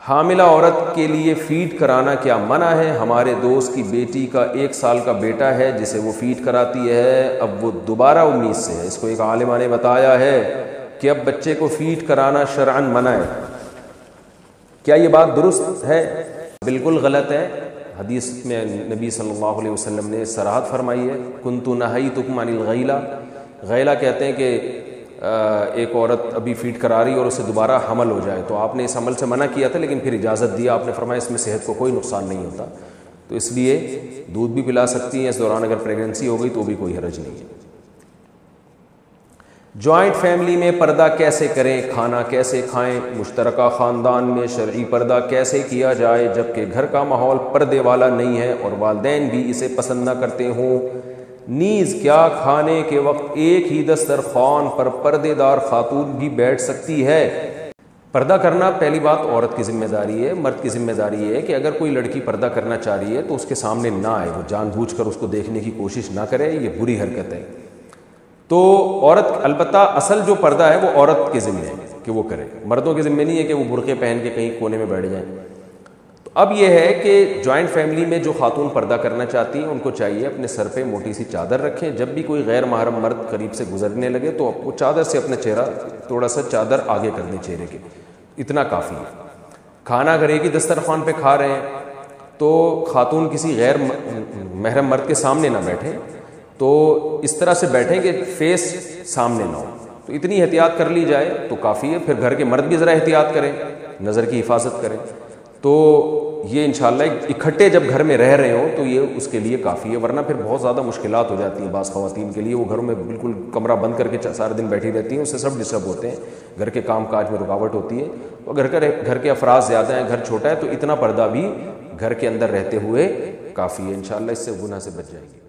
حاملہ عورت کے لیے فیڈ کرانا کیا منع ہے؟ ہمارے دوست کی بیٹی کا 1 سال کا بیٹا ہے جسے وہ فیڈ کراتی ہے، اب وہ دوبارہ 19 سے ہے۔ اس کو ایک عالمہ نے بتایا ہے کہ اب بچے کو فیڈ کرانا شرعاً منع ہے۔ کیا یہ بات درست ہے؟ بالکل غلط ہے۔ حدیث میں نبی صلی اللہ علیہ وسلم نے صراحت فرمائی ہے، کنت نہیتکم عن الغیلہ۔ غیلہ کہتے ہیں کہ ایک عورت ابھی فیڈ کرا رہی اور اسے دوبارہ حمل ہو جائے، تو آپ نے اس عمل سے منع کیا تھا، لیکن پھر اجازت دیا، آپ نے فرمایا اس میں صحت کو کوئی نقصان نہیں ہوتا، تو اس لیے دودھ بھی پلا سکتی ہیں اس دوران، اگر پریگننسی ہو گئی تو بھی کوئی حرج نہیں ہے۔ جوائنٹ فیملی میں پردہ کیسے کریں؟ کھانا کیسے کھائیں؟ مشترکہ خاندان میں شرعی پردہ کیسے کیا جائے جبکہ گھر کا ماحول پردے والا نہیں ہے اور والدین بھی اسے پسند نہ کرتے ہوں؟ نیز کیا کھانے کے وقت ایک ہی دسترخوان پر پردے دار خاتون بھی بیٹھ سکتی ہے؟ پردہ کرنا پہلی بات عورت کی ذمہ داری ہے، مرد کی ذمہ داری ہے کہ اگر کوئی لڑکی پردہ کرنا چاہ رہی ہے تو اس کے سامنے نہ آئے، وہ جان بوجھ کر اس کو دیکھنے کی کوشش نہ کرے، یہ بری حرکت ہے۔ تو عورت، البتہ اصل جو پردہ ہے وہ عورت کے ذمہ ہے کہ وہ کرے، مردوں کے ذمہ نہیں ہے کہ وہ برقعے پہن کے کہیں کونے میں بیٹھ جائیں۔ تو اب یہ ہے کہ جوائنٹ فیملی میں جو خاتون پردہ کرنا چاہتی ہیں ان کو چاہیے اپنے سر پہ موٹی سی چادر رکھیں، جب بھی کوئی غیر محرم مرد قریب سے گزرنے لگے تو وہ چادر سے اپنا چہرہ تھوڑا سا چادر آگے کر دیں چہرے کے، اتنا کافی ہے۔ کھانا اگر ایک ہی دسترخوان پہ کھا رہے ہیں تو خاتون کسی غیر محرم مرد کے سامنے نہ بیٹھیں، تو اس طرح سے بیٹھیں کہ فیس سامنے نہ ہو، تو اتنی احتیاط کر لی جائے تو کافی ہے۔ پھر گھر کے مرد بھی ذرا احتیاط کریں، نظر کی حفاظت کریں، تو یہ انشاءاللہ اکٹھے جب گھر میں رہ رہے ہوں تو یہ اس کے لیے کافی ہے، ورنہ پھر بہت زیادہ مشکلات ہو جاتی ہیں بعض خواتین کے لیے، وہ گھروں میں بالکل کمرہ بند کر کے سارے دن بیٹھی رہتی ہیں، اس سے سب ڈسٹرب ہوتے ہیں، گھر کے کام کاج میں رکاوٹ ہوتی ہے۔ تو گھر کے افراد زیادہ ہیں، گھر چھوٹا ہے، تو اتنا پردہ بھی گھر کے اندر رہتے ہوئے کافی ہے، انشاءاللہ اس سے گناہ سے بچ جائیں گے۔